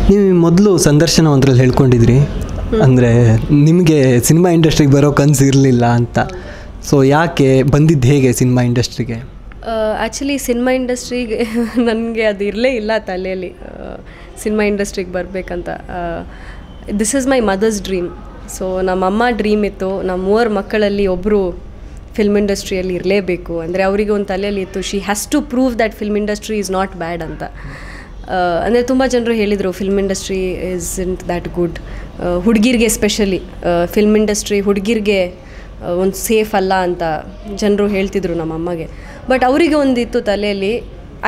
ನೀವು ಮೊದಲು ಸಂದರ್ಶನ ಒಂದ್ರಲ್ಲಿ ಹೇಳ್ಕೊಂಡಿದ್ರಿ, ಅಂದರೆ ನಿಮಗೆ ಸಿನಿಮಾ ಇಂಡಸ್ಟ್ರಿಗೆ ಬರೋ ಕನಸು ಇರಲಿಲ್ಲ ಅಂತ. ಸೊ ಯಾಕೆ ಬಂದಿದ್ದು, ಹೇಗೆ ಸಿನಿಮಾ ಇಂಡಸ್ಟ್ರಿಗೆ? ಆ್ಯಕ್ಚುಲಿ ಸಿನಿಮಾ ಇಂಡಸ್ಟ್ರಿಗೆ ನನಗೆ ಅದು ಇರಲೇ ಇಲ್ಲ ತಲೆಯಲ್ಲಿ, ಸಿನಿಮಾ ಇಂಡಸ್ಟ್ರಿಗೆ ಬರಬೇಕಂತ. This is my mother's dream. So ನಮ್ಮಮ್ಮ ಡ್ರೀಮ್ ಇತ್ತು, ನಮ್ಮ 3 ಮಕ್ಕಳಲ್ಲಿ ಒಬ್ಬರು ಫಿಲ್ಮ್ ಇಂಡಸ್ಟ್ರಿಯಲ್ಲಿ ಇರಲೇಬೇಕು ಅಂದರೆ ಅವರಿಗೆ ಒಂದು ತಲೆಯಲ್ಲಿ ಇತ್ತು, she has to prove that film industry is not bad ಅಂತ. ಅಂದರೆ ತುಂಬ ಜನರು ಹೇಳಿದರು film industry is isn't that good, ಹುಡುಗಿರಿಗೆ ಎಸ್ಪೆಷಲಿ ಫಿಲ್ಮ್ ಇಂಡಸ್ಟ್ರಿ ಹುಡುಗಿರಿಗೆ ಒಂದು ಸೇಫ್ ಅಲ್ಲ ಅಂತ ಜನರು ಹೇಳ್ತಿದ್ರು ನಮ್ಮಮ್ಮಗೆ. ಬಟ್ ಅವರಿಗೆ ಒಂದಿತ್ತು ತಲೆಯಲ್ಲಿ,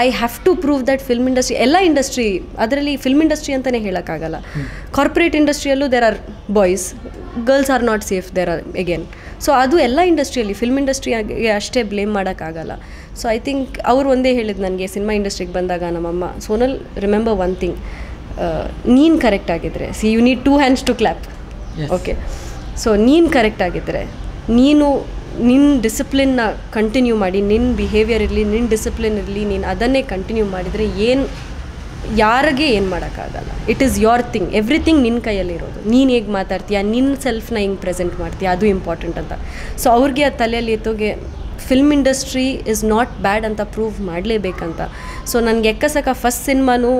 I have to prove that film industry, ಎಲ್ಲ ಇಂಡಸ್ಟ್ರಿ, ಅದರಲ್ಲಿ ಫಿಲ್ಮ್ ಇಂಡಸ್ಟ್ರಿ ಅಂತಲೇ ಹೇಳೋಕ್ಕಾಗಲ್ಲ. ಕಾರ್ಪೊರೇಟ್ ಇಂಡಸ್ಟ್ರಿಯಲ್ಲೂ there are boys, girls are not safe there are again. So ಅದು ಎಲ್ಲ ಇಂಡಸ್ಟ್ರಿಯಲ್ಲಿ, ಫಿಲ್ಮ್ ಇಂಡಸ್ಟ್ರಿಗೆ ಅಷ್ಟೇ ಬ್ಲೇಮ್ ಮಾಡೋಕ್ಕಾಗಲ್ಲ. ಸೊ ಐ ಥಿಂಕ್ ಅವರು ಒಂದೇ ಹೇಳಿದ್ದು ನನಗೆ ಸಿನಿಮಾ ಇಂಡಸ್ಟ್ರಿಗೆ ಬಂದಾಗ ನಮ್ಮಮ್ಮ, ಸೋನಲ್ ರಿಮೆಂಬರ್ ಒನ್ ಥಿಂಗ್, ನೀನು ಕರೆಕ್ಟ್ ಆಗಿದ್ದರೆ, see you need 2 hands to clap, okay. So ನೀನು ಕರೆಕ್ಟ್ ಆಗಿದ್ದರೆ, ನೀನು ನಿನ್ನ ಡಿಸಿಪ್ಲಿನ್ನ ಕಂಟಿನ್ಯೂ ಮಾಡಿ, ನಿನ್ನ ಬಿಹೇವಿಯರ್ ಇರಲಿ, ನಿನ್ನ ಡಿಸಿಪ್ಲಿನ್ ಇರಲಿ, ನೀನು ಅದನ್ನೇ ಕಂಟಿನ್ಯೂ ಮಾಡಿದರೆ ಯಾರಿಗೆ ಏನು ಮಾಡೋಕ್ಕಾಗಲ್ಲ. It is your thing, everything ನಿನ್ನ ಕೈಯಲ್ಲಿರೋದು. ನೀನು ಹೇಗೆ ಮಾತಾಡ್ತೀಯ, ನಿನ್ನ ಸೆಲ್ಫ್ನ ಹಿಂಗೆ ಪ್ರೆಸೆಂಟ್ ಮಾಡ್ತೀಯ, ಅದು ಇಂಪಾರ್ಟೆಂಟ್ ಅಂತ. ಸೊ ಅವ್ರಿಗೆ ಆ ತಲೆಯಲ್ಲಿ ಎತ್ತೋಗೆ film industry is not bad ಅಂತ ಪ್ರೂವ್ ಮಾಡಲೇಬೇಕಂತ. ಸೊ ನನಗೆ ಎಕ್ಕಸಕ ಫಸ್ಟ್ ಸಿನಿಮಾನು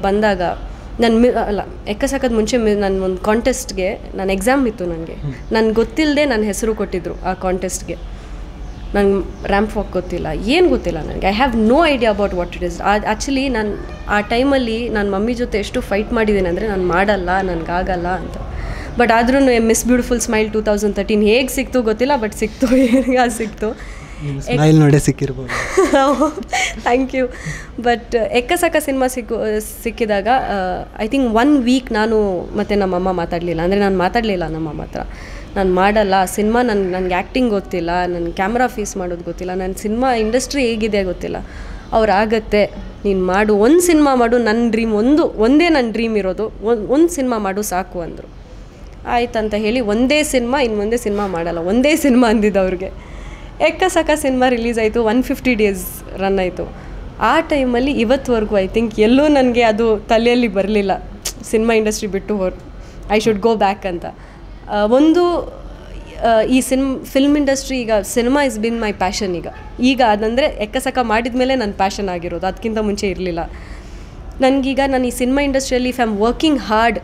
ಬಂದಾಗ, ಅಲ್ಲ ಎಕ್ಕಸಕದ ಮುಂಚೆ ನನ್ನ ಒಂದು ಕಾಂಟೆಸ್ಟ್ಗೆ ನಾನು ಎಕ್ಸಾಮ್ ಇತ್ತು, ನನಗೆ ಗೊತ್ತಿಲ್ಲದೆ ನನ್ನ ಹೆಸರು ಕೊಟ್ಟಿದ್ದರು ಆ ಕಾಂಟೆಸ್ಟ್ಗೆ. ನಂಗೆ ರ್ಯಾಂಪ್ ವಾಕ್ ಗೊತ್ತಿಲ್ಲ, ಏನು ಗೊತ್ತಿಲ್ಲ ನನಗೆ, I have no idea about what it is. Actually ನಾನು ಆ ಟೈಮಲ್ಲಿ ನನ್ನ ಮಮ್ಮಿ ಜೊತೆ ಎಷ್ಟು ಫೈಟ್ ಮಾಡಿದ್ದೀನಿ ಅಂದರೆ, ನಾನು ಮಾಡಲ್ಲ, ನನಗಾಗಲ್ಲ ಅಂತ. ಬಟ್ ಆದ್ರೂ ಮಿಸ್ ಬ್ಯೂಟಿಫುಲ್ ಸ್ಮೈಲ್ 2013 ಹೇಗೆ ಸಿಕ್ತು ಗೊತ್ತಿಲ್ಲ, ಬಟ್ ಸಿಕ್ತು, ಹೇಗೆ ಸಿಕ್ತು, ಸ್ಮೈಲ್ ನೋಡೇ ಸಿಕ್ಕಿರ್ಬೋದು. Thank you. ಬಟ್ ಎಕ್ಕಸಕ ಸಿನಿಮಾ ಸಿಕ್ಕಿದಾಗ ಐ ಥಿಂಕ್ 1 week ನಾನು ಮತ್ತು ನಮ್ಮಮ್ಮ ಮಾತಾಡಲಿಲ್ಲ. ಅಂದರೆ ನಾನು ಮಾತಾಡಲಿಲ್ಲ ನಮ್ಮಮ್ಮ ಹತ್ರ, ನಾನು ಮಾಡಲ್ಲ ಸಿನಿಮಾ, ನನಗೆ ಆ್ಯಕ್ಟಿಂಗ್ ಗೊತ್ತಿಲ್ಲ, ನನ್ನ ಕ್ಯಾಮ್ರಾ ಫೇಸ್ ಮಾಡೋದು ಗೊತ್ತಿಲ್ಲ, ನನ್ನ ಸಿನಿಮಾ ಇಂಡಸ್ಟ್ರಿ ಹೇಗಿದೆ ಗೊತ್ತಿಲ್ಲ. ಅವ್ರು ಆಗತ್ತೆ, ನೀನು ಮಾಡು, ಒಂದು ಸಿನಿಮಾ ಮಾಡು, ನನ್ನ ಡ್ರೀಮ್ ಒಂದೇ ನನ್ನ ಡ್ರೀಮ್ ಇರೋದು, ಒಂದು ಸಿನಿಮಾ ಮಾಡು ಸಾಕು ಅಂದರು. ಆಯ್ತಂತ ಹೇಳಿ ಒಂದೇ ಸಿನಿಮಾ ಮಾಡಲ್ಲ, ಒಂದೇ ಸಿನಿಮಾ ಅಂದಿದ್ದು ಅವ್ರಿಗೆ. ಎಕ್ಕಸಕ ಸಿನಿಮಾ ರಿಲೀಸ್ ಆಯಿತು, 150 days ರನ್ ಆಯಿತು. ಆ ಟೈಮಲ್ಲಿ ಇವತ್ತುವರೆಗೂ ಐ ಥಿಂಕ್ ಎಲ್ಲೂ ನನಗೆ ಅದು ತಲೆಯಲ್ಲಿ ಬರಲಿಲ್ಲ, ಸಿನಿಮಾ ಇಂಡಸ್ಟ್ರಿ ಬಿಟ್ಟು ಐ ಶುಡ್ ಗೋ ಬ್ಯಾಕ್ ಅಂತ. ಒಂದು ಈ ಫಿಲ್ಮ್ ಇಂಡಸ್ಟ್ರಿ, ಈಗ cinema is been my passion. ಈಗ ಅದಂದರೆ ಎಕ್ಕಸಕ ಮಾಡಿದ ಮೇಲೆ ನನ್ನ ಪ್ಯಾಷನ್ ಆಗಿರೋದು, ಅದಕ್ಕಿಂತ ಮುಂಚೆ ಇರಲಿಲ್ಲ ನನಗೀಗ. ನಾನು ಈ ಸಿನಿಮಾ ಇಂಡಸ್ಟ್ರಿಯಲ್ಲಿ if I am working hard,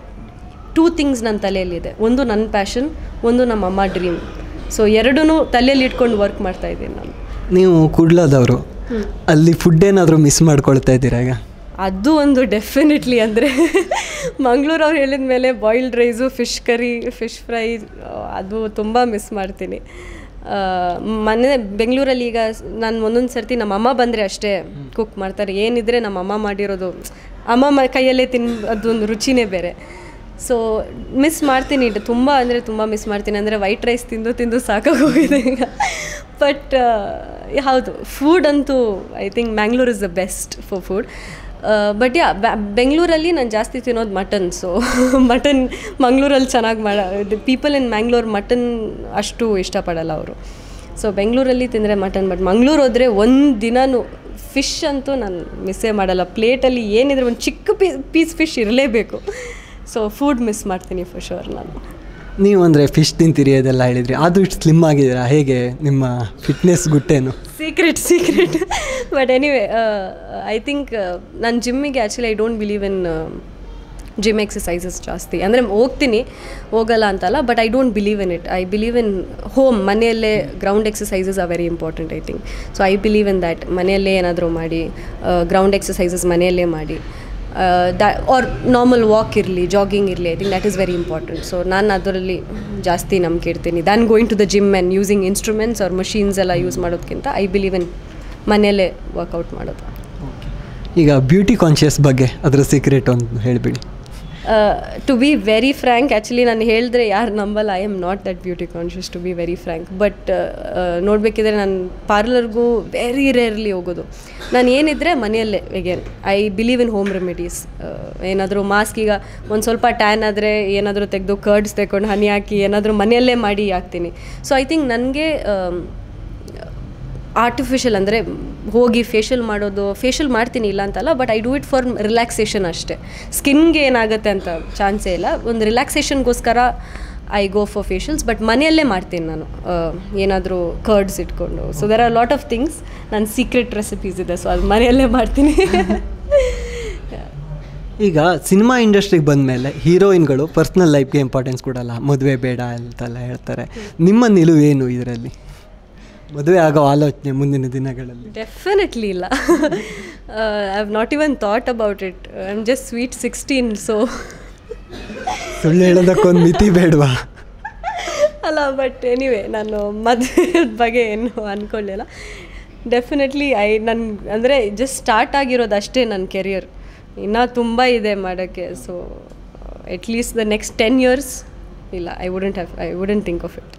2 things ನನ್ನ ತಲೆಯಲ್ಲಿದೆ, ಒಂದು ನನ್ನ ಪ್ಯಾಷನ್, ಒಂದು ನಮ್ಮಮ್ಮ ಡ್ರೀಮ್. ಸೊ ಎರಡೂ ತಲೆಯಲ್ಲಿ ಇಟ್ಕೊಂಡು ವರ್ಕ್ ಮಾಡ್ತಾ ಇದ್ದೀನಿ ನಾನು. ನೀವು ಕುಡ್ಲದವರು, ಅಲ್ಲಿ ಫುಡ್ ಏನಾದರೂ ಮಿಸ್ ಮಾಡ್ಕೊಳ್ತಾ ಇದ್ದೀರಾ ಈಗ? ಅದು ಒಂದು ಡೆಫಿನೆಟ್ಲಿ. ಅಂದರೆ ಮಂಗಳೂರವ್ರು ಹೇಳಿದ ಮೇಲೆ boiled rice, fish curry, fish fry, ಅದು ತುಂಬ ಮಿಸ್ ಮಾಡ್ತೀನಿ. ಬೆಂಗಳೂರಲ್ಲಿ ಈಗ ನಾನು ಒಂದೊಂದು ಸರ್ತಿ ನಮ್ಮಮ್ಮ ಬಂದರೆ ಅಷ್ಟೇ ಕುಕ್ ಮಾಡ್ತಾರೆ, ಏನಿದ್ರೆ ನಮ್ಮಮ್ಮ ಮಾಡಿರೋದು ಅಮ್ಮ ಕೈಯಲ್ಲೇ ಅದೊಂದು ರುಚಿನೇ ಬೇರೆ. ಸೊ ಮಿಸ್ ಮಾಡ್ತೀನಿ, ತುಂಬ ಅಂದರೆ ತುಂಬ ಮಿಸ್ ಮಾಡ್ತೀನಿ. ಅಂದರೆ ವೈಟ್ ರೈಸ್ ತಿಂದು ಸಾಕಾಗೋಗಿದೆ ಈಗ. ಬಟ್ ಹೌದು, ಫುಡ್ ಅಂತೂ I think Mangalore is the best for food. But ಬೆಂಗಳೂರಲ್ಲಿ ನಾನು ಜಾಸ್ತಿ ತಿನ್ನೋದು ಮಟನ್. ಸೊ ಮಟನ್ ಮಂಗಳೂರಲ್ಲಿ ಚೆನ್ನಾಗಿ ಪೀಪಲ್ ಇನ್ ಮ್ಯಾಂಗ್ಳೂರ್ ಮಟನ್ ಅಷ್ಟು ಇಷ್ಟಪಡಲ್ಲ ಅವರು. ಸೊ ಬೆಂಗಳೂರಲ್ಲಿ ತಿಂದರೆ ಮಟನ್, ಬಟ್ ಮಂಗಳೂರು ಹೋದರೆ ಒಂದು ದಿನವೂ ಫಿಶ್ ಅಂತೂ ನಾನು ಮಿಸ್ಸೇ ಮಾಡಲ್ಲ. ಪ್ಲೇಟಲ್ಲಿ ಏನಿದ್ರೆ ಒಂದು ಚಿಕ್ಕ ಪೀಸ್ ಫಿಶ್ ಇರಲೇಬೇಕು. ಸೊ ಫುಡ್ ಮಿಸ್ ಮಾಡ್ತೀನಿ ಫಾರ್ ಶೋರ್ ನಾನು. ನೀವು ಅಂದರೆ ಫಿಶ್ ತಿಂತೀರಿ ಅದೆಲ್ಲ ಹೇಳಿದ್ರಿ, ಅದು ಇಷ್ಟು ಸ್ಲಿಮ್ ಆಗಿದ್ದೀರಾ, ಹೇಗೆ ನಿಮ್ಮ ಫಿಟ್ನೆಸ್ ಗುಟ್ಟೇನು? Secret. But anyway I think ನಾನು ಜಿಮ್ಮಿಗೆ actually I don't believe in gym exercises ಜಾಸ್ತಿ. ಅಂದರೆ ಹೋಗಲ್ಲ ಅಂತಲ್ಲ, but I don't believe in it. I believe in home, ಮನೆಯಲ್ಲೇ ground exercises are very important I think. So I believe in that. ಮನೆಯಲ್ಲೇ ಏನಾದರೂ ಮಾಡಿ, ಗ್ರೌಂಡ್ ಎಕ್ಸಸೈಸಸ್ ಮನೆಯಲ್ಲೇ ಮಾಡಿ, ಆರ್ ನಾರ್ಮಲ್ ವಾಕ್ ಇರಲಿ, ಜಾಗಿಂಗ್ ಇರಲಿ, I think that is very important. So ನಾನು ಅದರಲ್ಲಿ ಜಾಸ್ತಿ ನಂಬಿಕೆ ಇಡ್ತೀನಿ than going to the gym and using instruments or machines ಎಲ್ಲ ಯೂಸ್ ಮಾಡೋದಕ್ಕಿಂತ ಐ ಬಿಲೀವ್ ಇನ್ ಮನೆಯಲ್ಲೇ ವರ್ಕೌಟ್ ಮಾಡೋದು. ಈಗ ಬ್ಯೂಟಿ ಕಾನ್ಷಿಯಸ್ ಬಗ್ಗೆ ಅದರ ಸೀಕ್ರೆಟ್ ಒಂದು ಹೇಳಿಬಿಡಿ. To be very frank, actually ನಾನು ಹೇಳಿದ್ರೆ ಯಾರು ನಂಬಲ್ಲ, I am not that beauty conscious to be very frank. But ನೋಡಬೇಕಿದ್ರೆ ನಾನು ಪಾರ್ಲರ್ಗೂ ವೆರಿ ರೇರ್ಲಿ ಹೋಗೋದು. ನಾನು ಏನಿದ್ರೆ ಮನೆಯಲ್ಲೇ, again I believe in home remedies. ಏನಾದರೂ ಮಾಸ್ಕ್, ಈಗ ಒಂದು ಸ್ವಲ್ಪ ಟ್ಯಾನ್ ಆದರೆ ಏನಾದರೂ ತೆಗೆದು ಕರ್ಡ್ಸ್ ತೆಗೊಂಡು ಹನಿ ಹಾಕಿ ಏನಾದರೂ ಮನೆಯಲ್ಲೇ ಮಾಡಿ ಹಾಕ್ತೀನಿ. ಸೊ ಐ ಥಿಂಕ್ ನನಗೆ ಆರ್ಟಿಫಿಷಿಯಲ್ ಅಂದರೆ ಹೋಗಿ ಫೇಶಿಯಲ್ ಮಾಡೋದು, ಫೇಶಿಯಲ್ ಮಾಡ್ತೀನಿ ಇಲ್ಲ ಅಂತಲ್ಲ, but I do it for relaxation ಅಷ್ಟೇ. ಸ್ಕಿನ್ಗೆ ಏನಾಗುತ್ತೆ ಅಂತ ಚಾನ್ಸೇ ಇಲ್ಲ. ಒಂದು ರಿಲ್ಯಾಕ್ಸೇಷನ್ಗೋಸ್ಕರ I go for facials, but ಮನೆಯಲ್ಲೇ ಮಾಡ್ತೀನಿ ನಾನು, ಏನಾದರೂ ಕರ್ಡ್ಸ್ ಇಟ್ಕೊಂಡು. So there are lot of things, ನನ್ನ ಸೀಕ್ರೆಟ್ ರೆಸಿಪೀಸ್ ಇದೆ, ಸೊ ಅದು ಮನೆಯಲ್ಲೇ ಮಾಡ್ತೀನಿ. ಈಗ ಸಿನಿಮಾ ಇಂಡಸ್ಟ್ರಿಗೆ ಬಂದಮೇಲೆ ಹೀರೋಯಿನ್ಗಳು ಪರ್ಸ್ನಲ್ ಲೈಫ್ಗೆ ಇಂಪಾರ್ಟೆನ್ಸ್ ಕೊಡಲ್ಲ, ಮದುವೆ ಬೇಡ ಅಂತೆಲ್ಲ ಹೇಳ್ತಾರೆ. ನಿಮ್ಮ ನಿಲುವು ಏನು ಇದರಲ್ಲಿ? ಮದುವೆ ಆಗೋ ಆಲೋಚನೆ ಮುಂದಿನ ದಿನಗಳಲ್ಲಿ? ಡೆಫಿನೆಟ್ಲಿ ಇಲ್ಲ. I have not even thought about it. I am just sweet 16, so ಸುಳ್ಳು ಹೇಳೋದಕ್ಕೊಂದು ಮಿತಿ ಬೇಡವಾ? ಅಲ್ಲ, ಬಟ್ ಎನಿವೆ ನಾನು ಮದುವೆ ಬಗ್ಗೆ ಏನು ಅಂದ್ಕೊಳ್ಳಿಲ್ಲ. ಡೆಫಿನೆಟ್ಲಿ ಅಂದರೆ ಜಸ್ಟ್ ಸ್ಟಾರ್ಟ್ ಆಗಿರೋದು ಅಷ್ಟೇ ನನ್ನ ಕೆರಿಯರ್, ಇನ್ನೂ ತುಂಬ ಇದೆ ಮಾಡೋಕ್ಕೆ. So at least the next 10 years ಇಲ್ಲ, I wouldn't think of it.